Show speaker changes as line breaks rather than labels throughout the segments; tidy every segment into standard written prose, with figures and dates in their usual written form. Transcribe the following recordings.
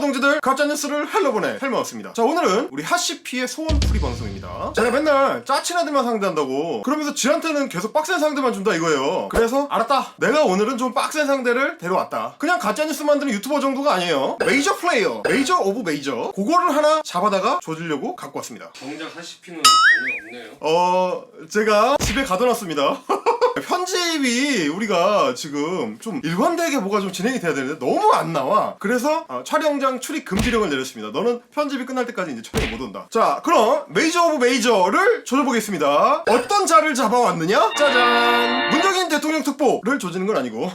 동지들 가짜뉴스를 헬로보네 헬마우스입니다. 자, 오늘은 우리 하시피의 소원풀이 방송입니다. 제가 맨날 짜친 애들만 상대한다고 그러면서 지한테는 계속 빡센 상대만 준다 이거예요. 그래서 알았다, 내가 오늘은 좀 빡센 상대를 데려왔다. 그냥 가짜뉴스 만드는 유튜버 정도가 아니에요. 메이저 플레이어, 메이저 오브 메이저, 그거를 하나 잡아다가 조지려고 갖고 왔습니다.
정작 하시피는 오늘 없네요.
제가 집에 가둬놨습니다. 편집이 우리가 지금 좀 일관되게 뭐가 좀 진행이 돼야 되는데 너무 안 나와. 그래서 촬영장 출입 금지령을 내렸습니다. 너는 편집이 끝날 때까지 이제 촬영 못 온다. 자, 그럼 메이저 오브 메이저를 조져보겠습니다. 어떤 자를 잡아왔느냐? 짜잔! 문정인 대통령 특보를 조지는 건 아니고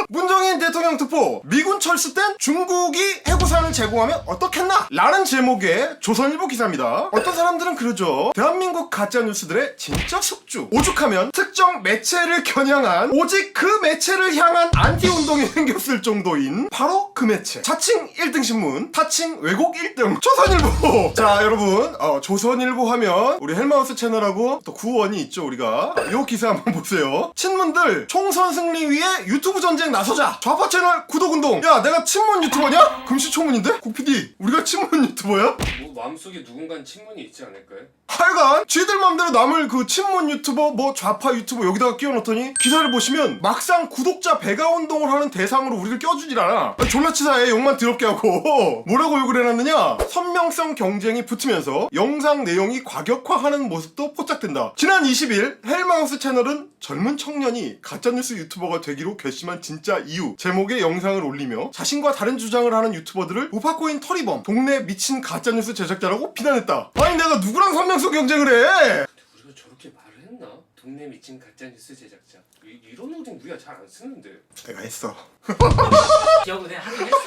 문정인 대통령 특보, 미군 철수 땐 중국이 해구산을 제공하면 어떻겠나? 라는 제목의 조선일보 기사입니다. 어떤 사람들은 그러죠. 대한민국 가짜뉴스들의 진짜 숙주, 오죽하면 특정 매체를 겨냥한, 오직 그 매체를 향한 안티운동이 생겼을 정도인 바로 그 매체, 자칭 1등 신문, 타칭 왜곡 1등 조선일보. 자, 여러분, 조선일보 하면 우리 헬마우스 채널하고 또 구원이 있죠. 우리가 요 기사 한번 보세요. 친문들 총선 승리 위해 유튜브 전쟁 나서자, 좌파 채널 구독운동. 야, 내가 친문 유튜버냐? 금시초문인데? 국PD, 우리가 친문 유튜버야?
뭐 마음속에 누군가는 친문이 있지 않을까요?
하여간 쥐들 맘대로 남을 그 친문 유튜버, 뭐 좌파 유튜버 여기다가 끼워놓더니 기사를 보시면 막상 구독자 배가 운동을 하는 대상으로 우리를 껴주질 않아. 졸라 치사해. 욕만 더럽게 하고 뭐라고 욕을 해놨느냐? 선명성 경쟁이 붙으면서 영상 내용이 과격화하는 모습도 포착된다. 지난 20일 헬마우스 채널은 젊은 청년이 가짜뉴스 유튜버가 되기로 결심한 진짜 이유 제목의 영상을 올리며 자신과 다른 주장을 하는 유튜버들을 우파코인 터리범, 동네 미친 가짜뉴스 제작자라고 비난했다. 아니, 내가 누구랑 선명성 경쟁을 해?
우리가 저렇게 말을 했나? 동네 미친 가짜뉴스 제작자. 이런 오딩 우리가 잘 안 쓰는데.
내가 했어.
기억은 해 하긴 했어.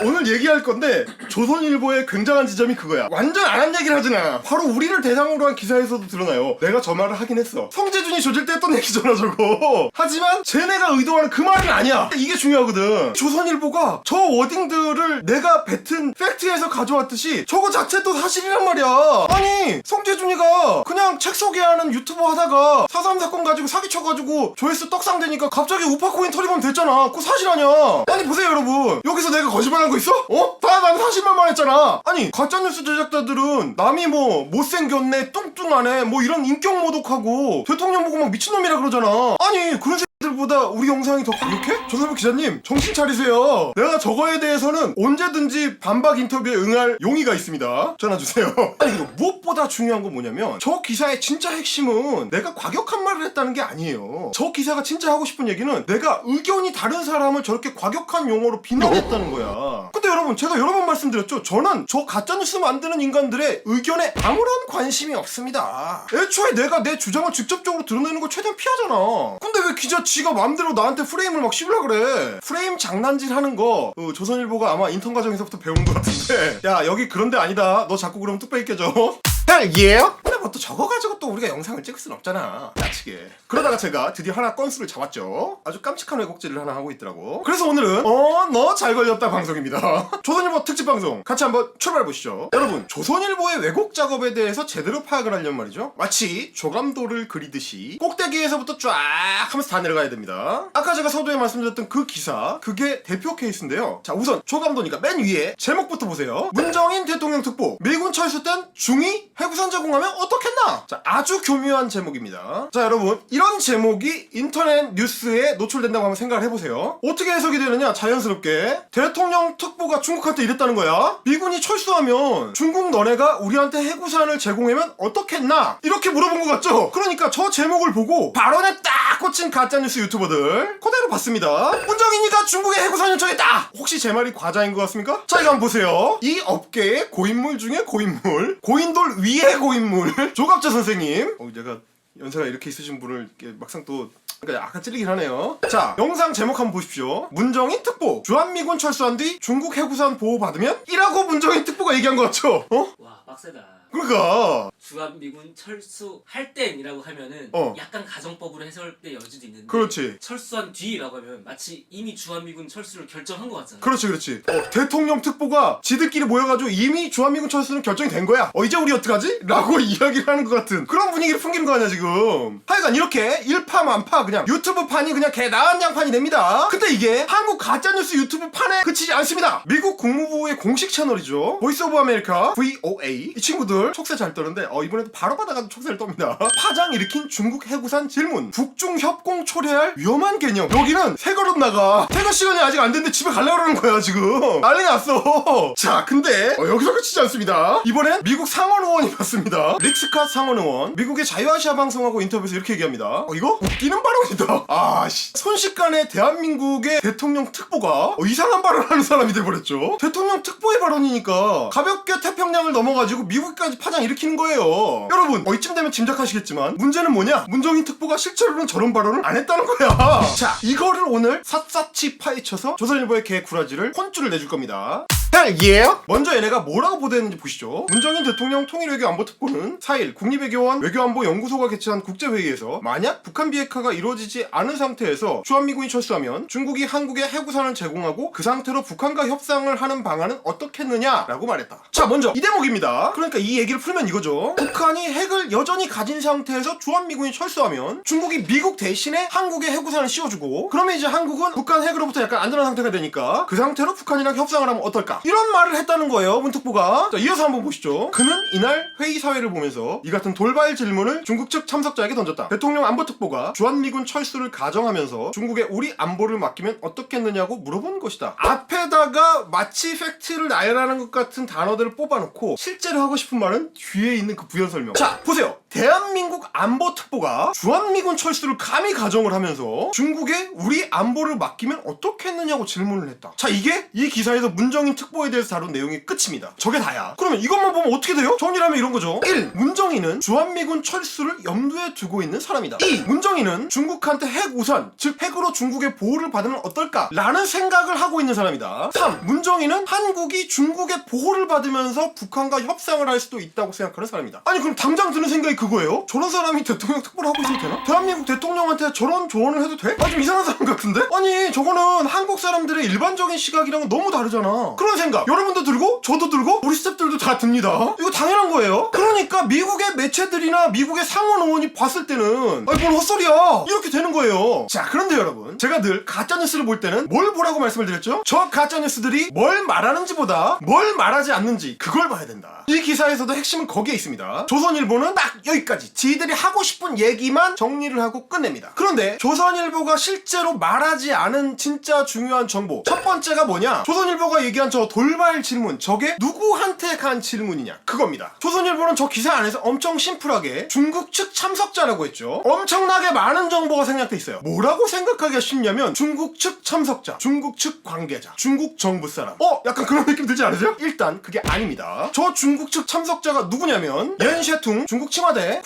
오늘 얘기할 건데 조선일보의 굉장한 지점이 그거야. 완전 안 한 얘기를 하잖아. 바로 우리를 대상으로 한 기사에서도 드러나요. 내가 저 말을 하긴 했어. 성재준이 조질 때 했던 얘기잖아 저거. 하지만 쟤네가 의도하는 그 말은 아니야. 이게 중요하거든. 조선일보가 저 워딩들을 내가 뱉은 팩트에서 가져왔듯이 저거 자체도 사실이란 말이야. 아니, 성재준이가 그냥 책 소개하는 유튜버 하다가 4.3 사건 가지고 사기쳐가지고 조회수 떡상되니까 갑자기 우파코인 터리범 됐잖아. 그거 사실 아니야. 아니, 보세요 여러분, 여기서 내가 거짓말한 거 있어? 다 난 사실만 말했잖아. 아니, 가짜뉴스 제작자들은 남이 뭐 못생겼네, 뚱뚱하네, 뭐 이런 인격 모독하고 대통령 보고 막 미친놈이라 그러잖아. 아니, 그런 새들보다 우리 영상이 더 과격해? 조선일보 기자님, 정신 차리세요. 내가 저거에 대해서는 언제든지 반박 인터뷰에 응할 용의가 있습니다. 전화 주세요. 아니, 그리고 무엇보다 중요한 건 뭐냐면 저 기사의 진짜 핵심은 내가 과격한 말을 했다는 게 아니에요. 저 기사가 진짜 하고 싶은 얘기는 내가 의견이 다른 사람을 저렇게 과격한 용어로 비난했다는 거야. 근데 여러분, 제가 여러 번 말씀드렸죠. 저는 저 가짜뉴스 만드는 인간들의 의견에 아무런 관심이 없습니다. 애초에 내가 내 주장을 직접적으로 드러내는 걸 최대한 피하잖아. 근데 왜 기자 지가 맘대로 나한테 프레임을 막 씌우려 그래? 프레임 장난질 하는 거 조선일보가 아마 인턴 과정에서부터 배운 것 같은데, 야, 여기 그런데 아니다, 너 자꾸 그러면 뚝배기 깨져. 헬예요? 근데 뭐 또 저거 가지고 또 우리가 영상을 찍을 순 없잖아, 야치게. 그러다가 제가 드디어 하나 건수를 잡았죠. 아주 깜찍한 왜곡질을 하나 하고 있더라고. 그래서 오늘은 너 잘 걸렸다 방송입니다. 조선일보 특집 방송 같이 한번 출발해보시죠. 여러분, 조선일보의 왜곡 작업에 대해서 제대로 파악을 하려면 말이죠, 마치 조감도를 그리듯이 꼭대기에서부터 쫙 하면서 다 내려가야 됩니다. 아까 제가 서두에 말씀드렸던 그 기사, 그게 대표 케이스인데요. 자, 우선 조감도니까 맨 위에 제목부터 보세요. 문정인 대통령 특보, 미군 철수 땐 중위 해구산 제공하면 어떻겠나? 자, 아주 교묘한 제목입니다. 자, 여러분, 이런 제목이 인터넷 뉴스에 노출된다고 한번 생각을 해보세요. 어떻게 해석이 되느냐? 자연스럽게 대통령 특보가 중국한테 이랬다는 거야. 미군이 철수하면 중국 너네가 우리한테 해구산을 제공하면 어떻겠나? 이렇게 물어본 것 같죠? 그러니까 저 제목을 보고 발언에 딱 꽂힌 가짜뉴스 유튜버들 그대로 봤습니다. 문정인이가 중국에 해구산 요청했다! 혹시 제 말이 과자인 것 같습니까? 자, 이거 한번 보세요. 이 업계의 고인물 중에 고인물, 고인돌 위의 고인물 조갑재 선생님. 내가 연세가 이렇게 있으신 분을 막상 또 그러니까 약간 찔리긴 하네요. 자, 영상 제목 한번 보십시오. 문정인 특보, 주한미군 철수한 뒤 중국 해구산 보호받으면? 이라고 문정인 특보가 얘기한 거 같죠?
와, 빡세다.
그러니까
주한미군 철수할 땐이라고 하면은
어.
약간 가정법으로 해석될 여지도 있는데
그렇지.
철수한 뒤라고 하면 마치 이미 주한미군 철수를 결정한 것 같잖아.
그렇지. 대통령 특보가 지들끼리 모여가지고 이미 주한미군 철수는 결정이 된 거야. 이제 우리 어떡하지? 라고 이야기를 하는 것 같은 그런 분위기를 풍기는 거 아니야 지금. 하여간 이렇게 일파만파 그냥 유튜브 판이 그냥 개 나간 양판이 됩니다. 근데 이게 한국 가짜뉴스 유튜브 판에 그치지 않습니다. 미국 국무부의 공식 채널이죠. 보이스 오브 아메리카 VOA. 이 친구들 촉새 잘 떠는데 이번에도 바로 받아가지고 촉새를 떱니다. 파장 일으킨 중국 해구산 질문. 북중 협공 초래할 위험한 개념. 여기는 세 걸음 나가. 퇴근 시간이 아직 안 됐는데 집에 가려고 그러는 거야 지금. 난리 났어. 자 근데 여기서 그치지 않습니다. 이번엔 미국 상원 의원이 봤습니다. 릭스캇 상원 의원. 미국의 자유아시아 방송하고 인터뷰에서 이렇게 얘기합니다. 이거 웃기는 발언이다. 순식간에 대한민국의 대통령 특보가 이상한 발언하는 사람이 돼버렸죠. 대통령 특보의 발언이니까 가볍게 태평양을 넘어가지고 미국까지 파장 일으키는 거예요. 여러분 이쯤 되면 짐작하시겠지만 문제는 뭐냐? 문정인 특보가 실제로는 저런 발언을 안 했다는 거야. 자 이거를 오늘 샅샅이 파헤쳐서 조선일보의 개구라지를 혼쭐을 내줄 겁니다. 먼저 얘네가 뭐라고 보도했는지 보시죠. 문정인 대통령 통일외교안보특보는 4일 국립외교원 외교안보연구소가 개최한 국제회의에서 만약 북한 비핵화가 이루어지지 않은 상태에서 주한미군이 철수하면 중국이 한국에 해구산을 제공하고 그 상태로 북한과 협상을 하는 방안은 어떻겠느냐라고 말했다. 자 먼저 이 대목입니다. 그러니까 이 얘기를 풀면 이거죠. 북한이 핵을 여전히 가진 상태에서 주한미군이 철수하면 중국이 미국 대신에 한국에 해구산을 씌워주고 그러면 이제 한국은 북한 핵으로부터 약간 안전한 상태가 되니까 그 상태로 북한이랑 협상을 하면 어떨까? 이런 말을 했다는 거예요 문특보가. 자 이어서 한번 보시죠. 그는 이날 회의 사회를 보면서 이 같은 돌발 질문을 중국 측 참석자에게 던졌다. 대통령 안보특보가 주한미군 철수를 가정하면서 중국에 우리 안보를 맡기면 어떻겠느냐고 물어본 것이다. 앞에다가 마치 팩트를 나열하는 것 같은 단어들을 뽑아놓고 실제로 하고 싶은 말은 뒤에 있는 그 부연 설명. 자 보세요. 대한민국 안보특보가 주한미군 철수를 감히 가정을 하면서 중국에 우리 안보를 맡기면 어떻겠느냐고 질문을 했다. 자 이게 이 기사에서 문정인 특보에 대해서 다룬 내용이 끝입니다. 저게 다야. 그러면 이것만 보면 어떻게 돼요? 정리하면 이런 거죠. 1. 문정인은 주한미군 철수를 염두에 두고 있는 사람이다. 2. 문정인은 중국한테 핵 우선, 즉 핵으로 중국의 보호를 받으면 어떨까? 라는 생각을 하고 있는 사람이다. 3. 문정인은 한국이 중국의 보호를 받으면서 북한과 협상을 할 수도 있다고 생각하는 사람이다. 아니 그럼 당장 드는 생각이 그거예요? 저런 사람이 대통령 특보를 하고 있어도 되나? 대한민국 대통령한테 저런 조언을 해도 돼? 좀 이상한 사람 같은데? 아니 저거는 한국 사람들의 일반적인 시각이랑은 너무 다르잖아. 그런 생각 여러분도 들고 저도 들고 우리 스태프들도 다 듭니다. 이거 당연한 거예요. 그러니까 미국의 매체들이나 미국의 상원 의원이 봤을 때는 뭔 헛소리야 이렇게 되는 거예요. 자 그런데 여러분 제가 늘 가짜뉴스를 볼 때는 뭘 보라고 말씀을 드렸죠? 저 가짜뉴스들이 뭘 말하는지보다 뭘 말하지 않는지 그걸 봐야 된다. 이 기사에서도 핵심은 거기에 있습니다. 조선일보는 딱 여기까지 지들이 하고 싶은 얘기만 정리를 하고 끝냅니다. 그런데 조선일보가 실제로 말하지 않은 진짜 중요한 정보 첫 번째가 뭐냐? 조선일보가 얘기한 저 돌발 질문 저게 누구한테 간 질문이냐 그겁니다. 조선일보는 저 기사 안에서 엄청 심플하게 중국 측 참석자라고 했죠. 엄청나게 많은 정보가 생략돼 있어요. 뭐라고 생각하기가 쉽냐면 중국 측 참석자, 중국 측 관계자, 중국 정부 사람. 약간 그런 느낌 들지 않으세요? 일단 그게 아닙니다. 저 중국 측 참석자가 누구냐면 옌셰퉁 중국 청와대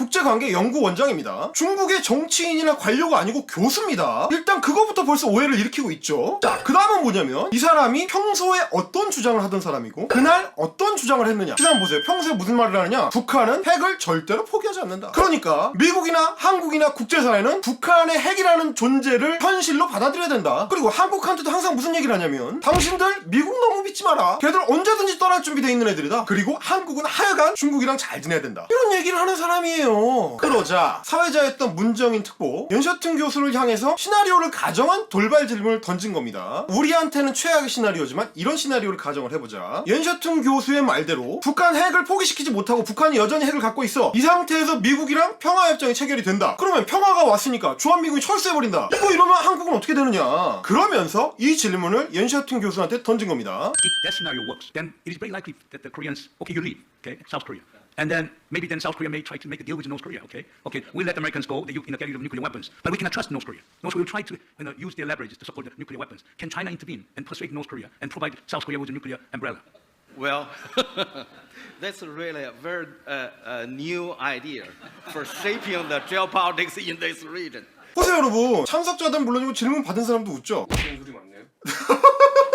국제관계연구원장입니다. 중국의 정치인이나 관료가 아니고 교수입니다. 일단 그거부터 벌써 오해를 일으키고 있죠. 자 그 다음은 뭐냐면 이 사람이 평소에 어떤 주장을 하던 사람이고 그날 어떤 주장을 했느냐. 이 사람 보세요. 평소에 무슨 말을 하느냐. 북한은 핵을 절대로 포기하지 않는다. 그러니까 미국이나 한국이나 국제사회는 북한의 핵이라는 존재를 현실로 받아들여야 된다. 그리고 한국한테도 항상 무슨 얘기를 하냐면 당신들 미국 너무 믿지 마라. 걔들 언제든지 떠날 준비돼 있는 애들이다. 그리고 한국은 하여간 중국이랑 잘 지내야 된다. 이런 얘기를 하는 사람이에요. 그러자 사회자였던 문정인 특보 연셔튼 교수를 향해서 시나리오를 가정한 돌발 질문을 던진 겁니다. 우리한테는 최악의 시나리오지만 이런 시나리오를 가정을 해보자. 연셔튼 교수의 말대로 북한 핵을 포기시키지 못하고 북한이 여전히 핵을 갖고 있어. 이 상태에서 미국이랑 평화협정이 체결이 된다. 그러면 평화가 왔으니까 주한미군이 철수해버린다. 이러면 한국은 어떻게 되느냐. 그러면서 이 질문을 연셔튼 교수한테 던진 겁니다.
If that scenario works, then it is very likely that the Koreans, okay, you leave, okay, South Korea. And then maybe then South Korea may try to make a deal with North Korea, okay? Okay, we'll let the Americans go, getting rid of nuclear weapons. But we cannot trust North Korea. North Korea will try to use their leverage to support the nuclear weapons. Can China intervene and persuade North Korea and provide South Korea with a nuclear umbrella?
Well, that's really a very new idea for shaping the geopolitics in this region.
보세요 여러분. 참석자들은 물론이고 질문 받은 사람도 웃죠.
그런 소리 많네요.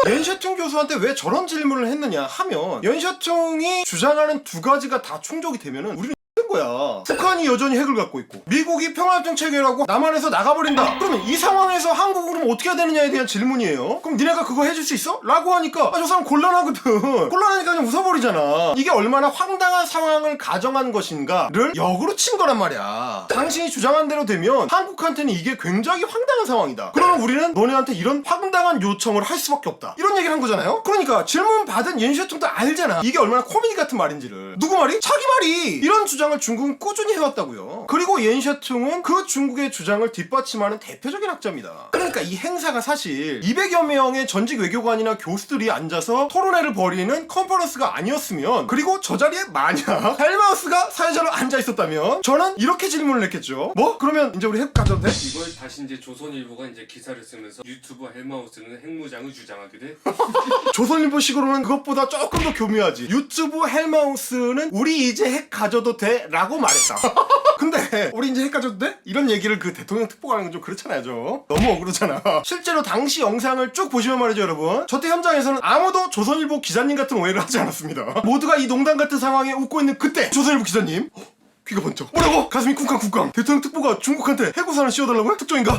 연셔퉁 교수한테 왜 저런 질문을 했느냐 하면 연셔퉁이 주장하는 두 가지가 다 충족이 되면은 우리는 거야. 북한이 여전히 핵을 갖고 있고 미국이 평화협정 체결하고 남한에서 나가버린다. 그러면 이 상황에서 한국은 어떻게 해야 되느냐에 대한 질문이에요. 그럼 니네가 그거 해줄 수 있어? 라고 하니까 저 사람 곤란하거든. 곤란하니까 그냥 웃어버리잖아. 이게 얼마나 황당한 상황을 가정한 것인가를 역으로 친 거란 말이야. 당신이 주장한 대로 되면 한국한테는 이게 굉장히 황당한 상황이다. 그러면 우리는 너네한테 이런 황당한 요청을 할 수밖에 없다. 이런 얘기를 한 거잖아요. 그러니까 질문 받은 연셔퉁도 알잖아. 이게 얼마나 코미디 같은 말인지를. 누구 말이? 자기 말이. 이런 주장을 중국은 꾸준히 해왔다고요. 그리고 연셔퉁은 그 중국의 주장을 뒷받침하는 대표적인 학자입니다. 그러니까 이 행사가 사실 200여 명의 전직 외교관이나 교수들이 앉아서 토론회를 벌이는 컨퍼런스가 아니었으면, 그리고 저 자리에 만약 헬마우스가 사회자로 앉아있었다면 저는 이렇게 질문을 했겠죠. 뭐? 그러면 이제 우리 핵 가져도 돼?
이걸 다시 이제 조선일보가 이제 기사를 쓰면서 유튜브 헬마우스는 핵무장을 주장하게 돼?
조선일보식으로는 그것보다 조금 더 교묘하지. 유튜브 헬마우스는 우리 이제 핵 가져도 돼? 라고 말했다. 근데 우리 이제 핵 가져도 돼? 이런 얘기를 그 대통령 특보가 하는 건 좀 그렇잖아요. 좀 너무 억울하잖아. 실제로 당시 영상을 쭉 보시면 말이죠, 여러분. 저때 현장에서는 아무도 조선일보 기자님 같은 오해를 하지 않았습니다. 모두가 이 농담 같은 상황에 웃고 있는 그때 조선일보 기자님 귀가 번쩍. 뭐라고? 가슴이 쿵쾅쿵쾅. 대통령 특보가 중국한테 해구산을 씌워달라고요? 특종인가?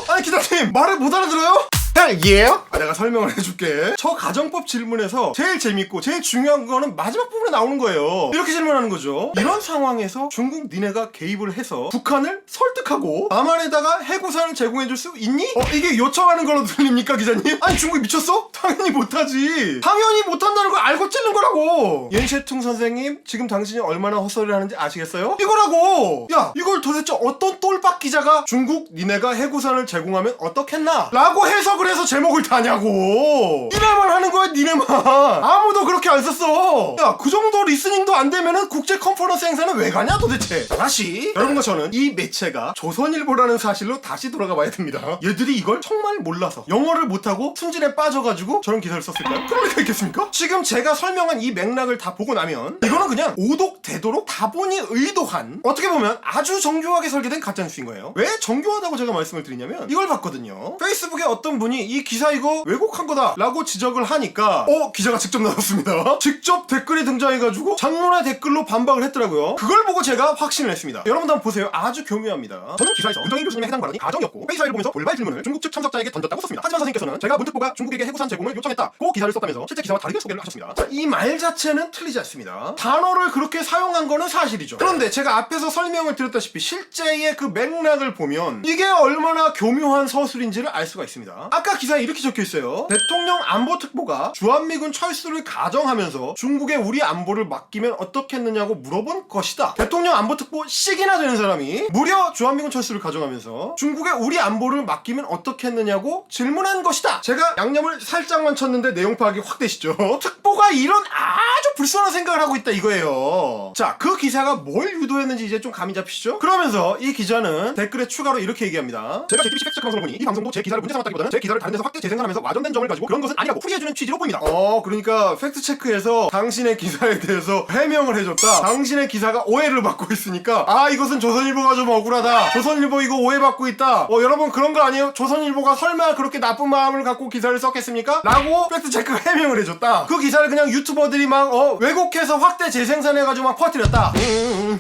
아니 기자님 말을 못 알아들어요? 헬예요? 내가 설명을 해줄게. 저 가정법 질문에서 제일 재밌고 제일 중요한 거는 마지막 부분에 나오는 거예요. 이렇게 질문하는 거죠. 이런 상황에서 중국 니네가 개입을 해서 북한을 설득하고 남한에다가 해구산을 제공해줄 수 있니? 이게 요청하는 걸로 들립니까 기자님? 아니 중국이 미쳤어? 당연히 못하지. 당연히 못한다는 걸 알고 찔른 거라고. 연셰퉁 선생님 지금 당신이 얼마나 헛소리를 하는지 아시겠어요? 이거라고. 야 이걸 도대체 어떤 똘박 기자가 중국 니네가 해구산을 제공하면 어떻겠나? 라고 해석을 해서 제목을 다냐고. 니네만 하는 거야 니네만. 아무도 그렇게 안 썼어. 야 그 정도 리스닝도 안 되면은 국제 컨퍼런스 행사는 왜 가냐 도대체. 다시 여러분과 저는 이 매체가 조선일보라는 사실로 다시 돌아가 봐야 됩니다. 얘들이 이걸 정말 몰라서 영어를 못하고 순진에 빠져가지고 저런 기사를 썼을까요? 그럴 리가 있겠습니까? 지금 제가 설명한 이 맥락을 다 보고 나면 이거는 그냥 오독되도록 다분히 의도한, 어떻게 보면 아주 정교하게 설계된 가짜뉴스인 거예요. 왜 정교하다고 제가 말씀을 드리냐면 이걸 봤거든요. 페이스북에 어떤 분이 이 기사 이거 왜곡한 거다 라고 지적을 하니까 기자가 직접 나왔습니다. 직접 댓글이 등장해가지고 장문의 댓글로 반박을 했더라고요. 그걸 보고 제가 확신을 했습니다. 여러분도 한번 보세요. 아주 교묘합니다. 저는 기사에서 문정인 교수님의 해당 발언이 가정이었고 회의사를 보면서 돌발 질문을 중국 측 참석자에게 던졌다고 썼습니다. 하지만 선생님께서는 제가 문특보가 중국에게 해구산 제공을 요청했다고 기사를 썼다면서 실제 기사와 다르게 소개를 하셨습니다. 이 말 자체는 틀리지 않습니다. 단어를 그렇게 사용한 거는 사실이죠. 그런데 제가 앞에서 설명을 드렸다시피 실제의 그 맥락을 보면 이게 얼마나 교묘한 서술인지를 알 수가 있습니다. 아까 기사에 이렇게 적혀있어요. 대통령 안보특보가 주한미군 철수를 가정하면서 중국에 우리 안보를 맡기면 어떻겠느냐고 물어본 것이다. 대통령 안보특보 씩이나 되는 사람이 무려 주한미군 철수를 가정하면서 중국에 우리 안보를 맡기면 어떻겠느냐고 질문한 것이다. 제가 양념을 살짝만 쳤는데 내용 파악이 확 되시죠? 특보가 이런 아주 불순한 생각을 하고 있다 이거예요. 자, 그 기사가 뭘 유도했는지 이제 좀 감이 잡히시죠? 그러면서 이 기자는 댓글에 추가로 이렇게 얘기합니다. 제가 JTBC 팩트체크 방송을 보니 이 방송도 제 기사를 문제 삼았다기보다는 제 기사를 다른 데서 확대 재생산하면서 와전된 점을 가지고 그런 것은 아니라고 풀이해주는 취지로 보입니다. 그러니까 팩트체크에서 당신의 기사에 대해서 해명을 해줬다. 당신의 기사가 오해를 받고 있으니까 이것은 조선일보가 좀 억울하다. 조선일보 이거 오해받고 있다. 여러분 그런 거 아니에요? 조선일보가 설마 그렇게 나쁜 마음을 갖고 기사를 썼겠습니까? 라고 팩트체크 해명을 해줬다. 그 기사를 그냥 유튜버들이 막 왜곡해서 확대 재생산해가지고 막 퍼뜨렸다.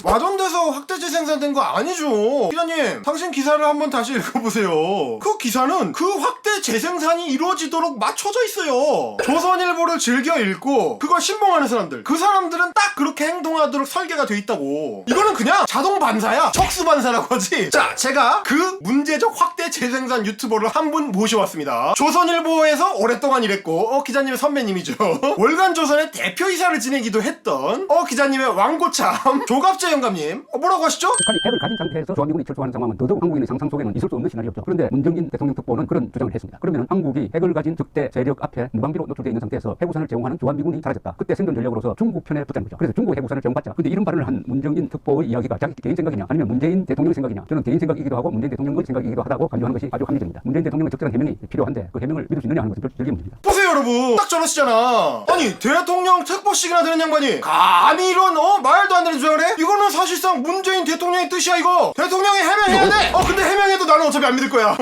와전돼서 확대 재생산된 거 아니죠. 기자님 당신 기사를 한번 다시 읽어보세요. 그 기사는 그 확대 재생산이 이루어지도록 맞춰져 있어요. 조선일보를 즐겨 읽고 그걸 신봉하는 사람들, 그 사람들은 딱 그렇게 행동하도록 설계가 돼 있다고. 이거는 그냥 자동 반사야. 척수 반사라고 하지. 자, 제가 그 문제적 확대 재생산 유튜버를 한 분 모셔왔습니다. 조선일보에서 오랫동안 일했고 기자님의 선배님이죠. 월간조선의 대표이사를 지내기도 했던 기자님의 왕고참 조갑재 영감님 뭐라고 하시죠?
북한이 핵을 가진 상태에서 주한미군이 철수하는 상황은 더더욱 한국인의 상상 속에는 있을 수 없는 시나리오죠. 그런데 문정인 대통령 특보는 그런 주장을 했습니다. 그러면 한국이 핵을 가진 적대 세력 앞에 무방비로 노출되어 있는 상태에서 해구산을 제공하는 주한미군이 사라졌다. 그때 생존 전력으로서 중국 편에 붙자는 거죠. 그래서 중국 해구산을 제공받자. 근데 이런 발언을 한 문정인 특보의 이야기가 자기 개인 생각이냐 아니면 문재인 대통령의 생각이냐, 저는 개인 생각이기도 하고 문재인 대통령의 생각이기도 하다고 간주하는 것이 아주 합리적입니다. 문재인 대통령의 적절한 해명이 필요한데 그 해명을 믿을 수 있느냐 하는 것은 별개 문제입니다.
보세요 여러분, 딱 저러시잖아. 아니 대통령 특보씩이나 되는 양반이 감히 이런 말도 안 되는 주장을 해? 이거는 사실상 문재인 대통령의 뜻이야. 이거 대통령이 해명해야 돼. 근데 해명해도 나는 어차피 안 믿을 거야.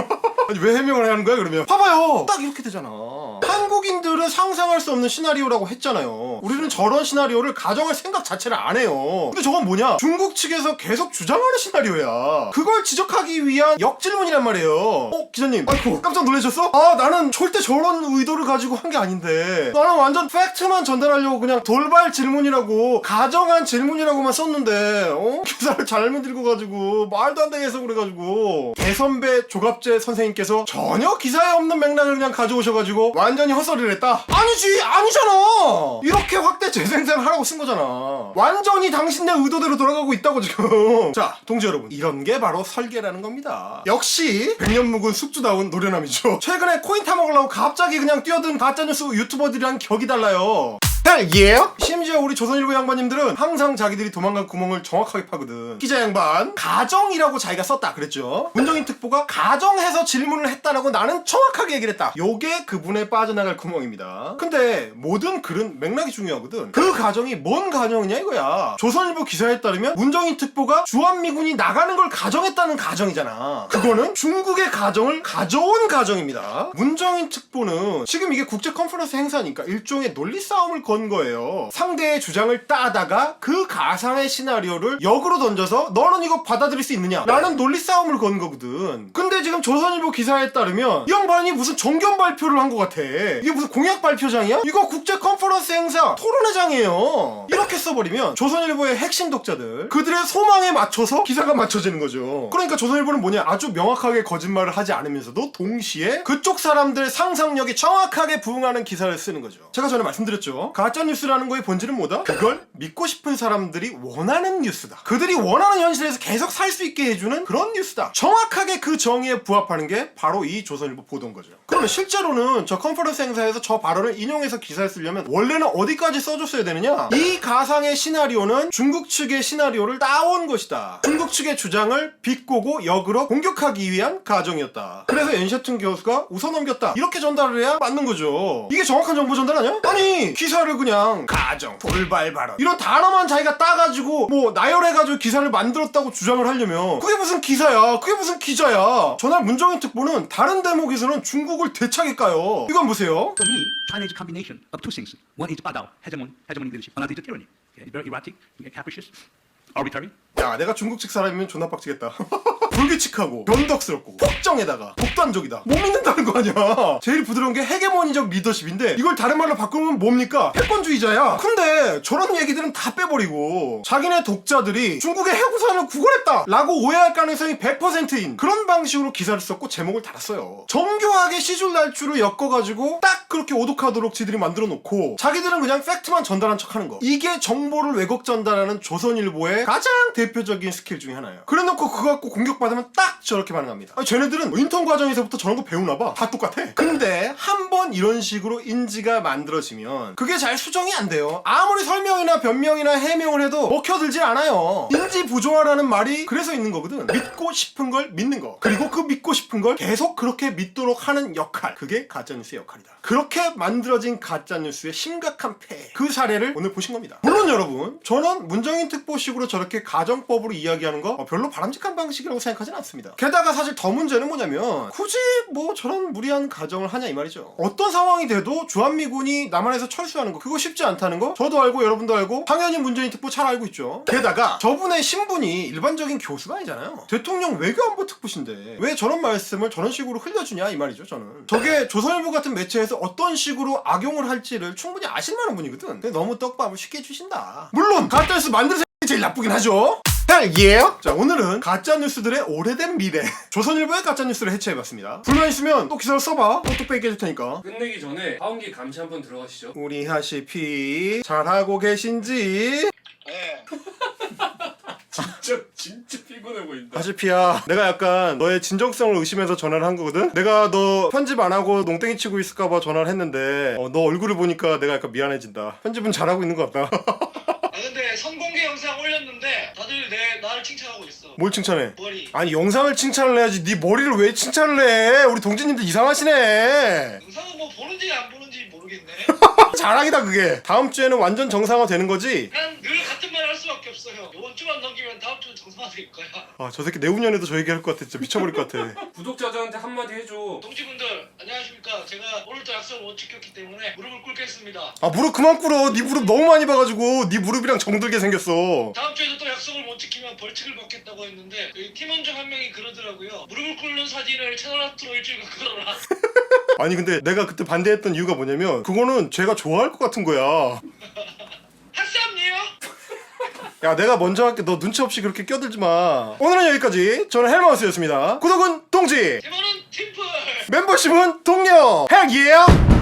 아니 왜 해명을 하는 거야 그러면? 봐봐요, 딱 이렇게 되잖아. 한국 한국인들은 상상할 수 없는 시나리오라고 했잖아요. 우리는 저런 시나리오를 가정할 생각 자체를 안 해요. 근데 저건 뭐냐? 중국 측에서 계속 주장하는 시나리오야. 그걸 지적하기 위한 역질문이란 말이에요. 기자님, 아이고 깜짝 놀라셨어? 아, 나는 절대 저런 의도를 가지고 한 게 아닌데 나는 완전 팩트만 전달하려고 그냥 돌발 질문이라고 가정한 질문이라고만 썼는데 기사를 잘못 읽어가지고 말도 안 되게 해석을 해가지고 개선배 조갑재 선생님께서 전혀 기사에 없는 맥락을 그냥 가져오셔가지고 완전히 헛소리를 했다? 아니잖아. 이렇게 확대 재생산하라고 쓴 거잖아. 완전히 당신네 의도대로 돌아가고 있다고 지금. 자, 동지 여러분, 이런 게 바로 설계라는 겁니다. 역시 백년 묵은 숙주다운 노련함이죠. 최근에 코인 타먹으려고 갑자기 그냥 뛰어든 가짜뉴스 유튜버들이랑 격이 달라요. 심지어 우리 조선일보 양반님들은 항상 자기들이 도망갈 구멍을 정확하게 파거든. 기자 양반, 가정이라고 자기가 썼다 그랬죠. 문정인 특보가 가정해서 질문을 했다라고 나는 정확하게 얘기를 했다. 요게 그분의 빠져나갈 구멍입니다. 근데 모든 글은 맥락이 중요하거든. 그 가정이 뭔 가정이냐 이거야. 조선일보 기사에 따르면 문정인 특보가 주한미군이 나가는 걸 가정했다는 가정이잖아. 그거는 중국의 가정을 가져온 가정입니다. 문정인 특보는 지금 이게 국제 컨퍼런스 행사니까 일종의 논리 싸움을 건 거예요. 상대의 주장을 따다가 그 가상의 시나리오를 역으로 던져서 너는 이거 받아들일 수 있느냐 라는 논리 싸움을 건 거거든. 근데 지금 조선일보 기사에 따르면 이 양반이 무슨 정견 발표를 한 것 같아. 이게 무슨 공약 발표장이야? 이거 국제 컨퍼런스 행사 토론회장이에요. 이렇게 써버리면 조선일보의 핵심 독자들 그들의 소망에 맞춰서 기사가 맞춰지는 거죠. 그러니까 조선일보는 뭐냐, 아주 명확하게 거짓말을 하지 않으면서도 동시에 그쪽 사람들의 상상력이 정확하게 부응하는 기사를 쓰는 거죠. 제가 전에 말씀드렸죠. 가짜뉴스라는 거의 본질은 뭐다? 그걸 믿고 싶은 사람들이 원하는 뉴스다. 그들이 원하는 현실에서 계속 살 수 있게 해주는 그런 뉴스다. 정확하게 그 정의에 부합하는 게 바로 이 조선일보 보도인 거죠. 그러면 실제로는 저 컨퍼런스 행사에서 저 발언을 인용해서 기사에 쓰려면 원래는 어디까지 써줬어야 되느냐? 이 가상의 시나리오는 중국 측의 시나리오를 따온 것이다. 중국 측의 주장을 비꼬고 역으로 공격하기 위한 가정이었다. 그래서 엔셔튼 교수가 웃어넘겼다. 이렇게 전달을 해야 맞는 거죠. 이게 정확한 정보 전달 아니야? 아니, 기사를 그냥 가정, 돌발 발언 이런 단어만 자기가 따가지고 뭐 나열해가지고 기사를 만들었다고 주장을 하려면 그게 무슨 기사야, 그게 무슨 기자야. 전날 문정인 특보는 다른 대목에서는 중국을 대차게 까요. 이건 보세요.
For me, China is a combination of two things. One is Badao, hegemonic leadership. Another is tyranny. Okay, very erratic, capricious, arbitrary.
야, 내가 중국 측 사람이면 존나 빡치겠다. 불규칙하고 변덕스럽고 폭정에다가 독단적이다. 못 믿는다는 거 아니야. 제일 부드러운 게 헤게모니적 리더십인데 이걸 다른 말로 바꾸면 뭡니까? 패권주의자야. 근데 저런 얘기들은 다 빼버리고 자기네 독자들이 중국의 해구산을 구걸했다 라고 오해할 가능성이 100%인 그런 방식으로 기사를 썼고 제목을 달았어요. 정교하게 시줄 날줄을 엮어가지고 딱 그렇게 오독하도록 지들이 만들어 놓고 자기들은 그냥 팩트만 전달한 척하는 거. 이게 정보를 왜곡 전달하는 조선일보의 가장 대표적인 스킬 중에 하나예요. 그래놓고 그거 갖고 공격받으면 딱 저렇게 반응합니다. 아니, 쟤네들은 인턴 과정에서부터 저런 거 배우나봐. 다 똑같아. 근데 한 번 이런 식으로 인지가 만들어지면 그게 잘 수정이 안 돼요. 아무리 설명이나 변명이나 해명을 해도 먹혀들지 않아요. 인지 부조화라는 말이 그래서 있는 거거든. 믿고 싶은 걸 믿는 거, 그리고 그 믿고 싶은 걸 계속 그렇게 믿도록 하는 역할, 그게 가짜뉴스의 역할이다. 그렇게 만들어진 가짜뉴스의 심각한 폐해, 그 사례를 오늘 보신 겁니다. 물론 여러분, 저는 문정인 특보식으로 저렇게 가정법으로 이야기하는 거 별로 바람직한 방식이라고 생각하진 않습니다. 게다가 사실 더 문제는 뭐냐면 굳이 뭐 저런 무리한 가정을 하냐 이 말이죠. 어떤 상황이 돼도 주한미군이 남한에서 철수하는 거 그거 쉽지 않다는 거 저도 알고 여러분도 알고 당연히 문재인 특보 잘 알고 있죠. 게다가 저분의 신분이 일반적인 교수가 아니잖아요. 대통령 외교안보 특보신데 왜 저런 말씀을 저런 식으로 흘려주냐 이 말이죠. 저는 저게 조선일보 같은 매체에서 어떤 식으로 악용을 할지를 충분히 아실 만한 분이거든. 근데 너무 떡밥을 쉽게 주신다. 물론 가짜뉴스 만드는 새끼 제일 나쁘긴 하죠. 자, 오늘은 가짜뉴스들의 오래된 미래 조선일보의 가짜뉴스를 해체해봤습니다. 불만 있으면 또 기사를 써봐. 또 뚝배기 해줄 테니까.
끝내기 전에 하운기 감시 한번 들어가시죠.
우리 하시피 잘하고 계신지.
네.
진짜 피곤해 보인다.
하시피야, 내가 약간 너의 진정성을 의심해서 전화를 한 거거든? 내가 너 편집 안 하고 농땡이 치고 있을까봐 전화를 했는데 너 얼굴을 보니까 내가 약간 미안해진다. 편집은 잘하고 있는 것 같다.
아 근데 선공개 영상 올렸는데 다들 나를 칭찬하고 있어.
뭘 칭찬해?
머리.
아니, 영상을 칭찬을 해야지 네 머리를 왜 칭찬을 해? 우리 동지님들 이상하시네.
영상은 뭐 보는지 안 보는지 모르겠네.
자랑이다 그게. 다음 주에는 완전 정상화 되는 거지?
난 늘 같은 말 할 수밖에 없어요. 이번 주만 넘기면 다음 주는 정상화 될 거야.
아, 저 새끼 내후년에도 저 얘기할 것 같아. 진짜 미쳐버릴 것 같아.
구독자들한테 한마디 해줘.
동지분들 안녕하십니까. 제가 오늘도 약속을 못 지켰기 때문에 무릎을 꿇겠습니다.
아 무릎 그만 꿇어. 네 무릎 너무 많이 봐가지고 네 무릎이랑 정들게 생겼어.
다음 주에도 또 약속을 못 지키면 벌칙을 받겠다고 했는데 여기 팀원 중 한 명이 그러더라고요. 무릎을 꿇는 사진을 채널 아트로 일주일간 걸어라.
아니 근데 내가 그때 반대했던 이유가 뭐냐면 그거는 제가 좋아할 것 같은 거야.
학사합니요?
야 내가 먼저 할게. 너 눈치 없이 그렇게 껴들지 마. 오늘은 여기까지. 저는 헬마우스였습니다. 구독은 동지,
대만은 팀플.
멤버십은 동료. 핵이에요.